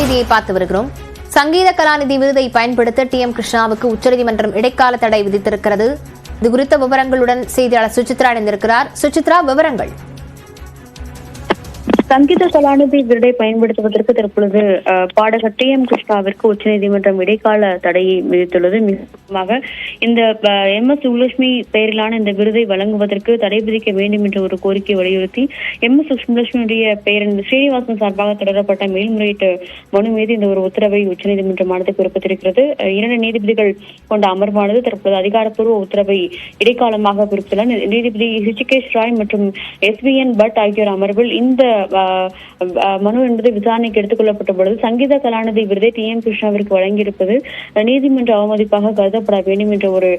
செய்தியை பார்த்து வருகிறோம். சங்கீத கலாநிதி விருதை பயன்படுத்த டி.எம். கிருஷ்ணாவுக்கு உச்சநீதிமன்றம் இடைக்கால தடை விதித்திருக்கிறது. இது குறித்த விவரங்களுடன் செய்தியாளர் சுசித்ரா இணைந்திருக்கிறார். சுசித்ரா, விவரங்கள். சங்கீத கலாநிதி விருதை பயன்படுத்துவதற்கு தற்பொழுது பாடகர் டி.எம். கிருஷ்ணாவிற்கு உச்சநீதிமன்றம் இடைக்கால தடையை விதித்துள்ளது. முக்கியமாக இந்த எம்.எஸ். சுப்புலட்சுமி பெயரிலான இந்த விருதை வழங்குவதற்கு தடை விதிக்க வேண்டும் என்ற ஒரு கோரிக்கை வலியுறுத்தி எம்.எஸ். சுப்புலட்சுமியுடைய பெயரின் ஸ்ரீனிவாசன் சார்பாக தொடரப்பட்ட மேல்முறையீட்டு மனு மீது இந்த ஒரு உத்தரவை உச்சநீதிமன்றமானது பிறப்பித்திருக்கிறது. 2 நீதிபதிகள் கொண்ட அமர்வானது தற்போது அதிகாரப்பூர்வ உத்தரவை இடைக்காலமாக பிறப்பித்துள்ளனர். நீதிபதி ஹிருஷிகேஷ் ராய் மற்றும் எஸ்.வி.என். பட் ஆகியோர் அமர்வில் இந்த மனு என்பது விசாரணைக்கு எடுத்துக் கொள்ளப்பட்ட பொழுது சங்கீத கலாநிதி விருதை டி.எம். கிருஷ்ணாவிற்கு வழங்கியிருப்பது நீதிமன்ற அவமதிப்பாக கருதப்பட வேண்டும் என்ற ஒரு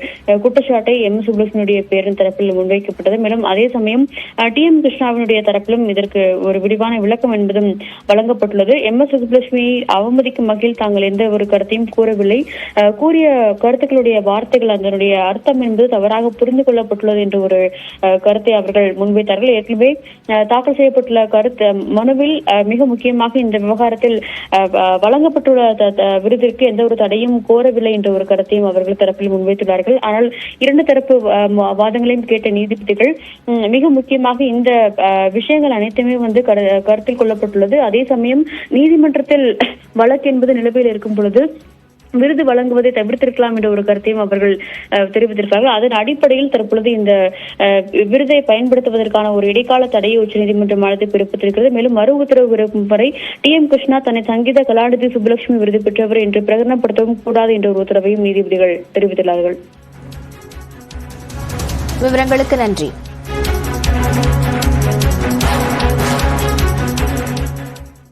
குற்றச்சாட்டை எம். சுப்புலட்சுமியுடைய பேரின் தரப்பில் முன்வைக்கப்பட்டது. மேலும் அதே சமயம் டி.எம். கிருஷ்ணாவினுடைய தரப்பிலும் இதற்கு ஒரு விரிவான விளக்கம் என்பதும் வழங்கப்பட்டுள்ளது. எம்.எஸ். சுப்புலட்சுமியை அவமதிக்கும் வகையில் தாங்கள் எந்த ஒரு கருத்தையும் கூறவில்லை. கூறிய கருத்துக்களுடைய வார்த்தைகள் அதனுடைய அர்த்தம் என்பது தவறாக புரிந்து கொள்ளப்பட்டுள்ளது என்ற ஒரு கருத்தை அவர்கள் முன்வைத்தார்கள். ஏற்கனவே தாக்கல் செய்யப்பட்டுள்ள கருத்து மனுவில் மிக முக்கியமாக இந்த விவகாரத்தில் வழங்கப்பட்டுள்ள விருதிற்கு எந்த ஒரு தடையும் கோரவில்லை என்ற ஒரு கருத்தையும் அவர்கள் தரப்பில் முன்வைத்துள்ளார்கள். ஆனால் 2 தரப்பு வாதங்களையும் கேட்ட நீதிபதிகள் மிக முக்கியமாக இந்த விஷயங்கள் அனைத்துமே கருத்தில் கொள்ளப்பட்டுள்ளது. அதே சமயம் நீதிமன்றத்தில் வழக்கு என்பது நிலுவையில் இருக்கும் பொழுது விருது வழங்குவதை தவிர்த்திருக்கலாம் என்ற ஒரு கருத்தையும் அவர்கள் தெரிவித்திருக்கிறார்கள். அதன் அடிப்படையில் தற்பொழுது இந்த விருதை பயன்படுத்துவதற்கான ஒரு இடைக்கால தடையை உச்சநீதிமன்றமானது பிறப்பித்திருக்கிறது. மேலும் மறு உத்தரவு பிறக்கும் வரை டி.எம். கிருஷ்ணா தன்னை சங்கீத கலாநிதி சுப்புலட்சுமி விருது பெற்றவர் என்று பிரகடனப்படுத்தவும் கூடாது என்ற ஒரு உத்தரவையும் நீதிபதிகள் தெரிவித்துள்ளார்கள். விவரங்களுக்கு நன்றி.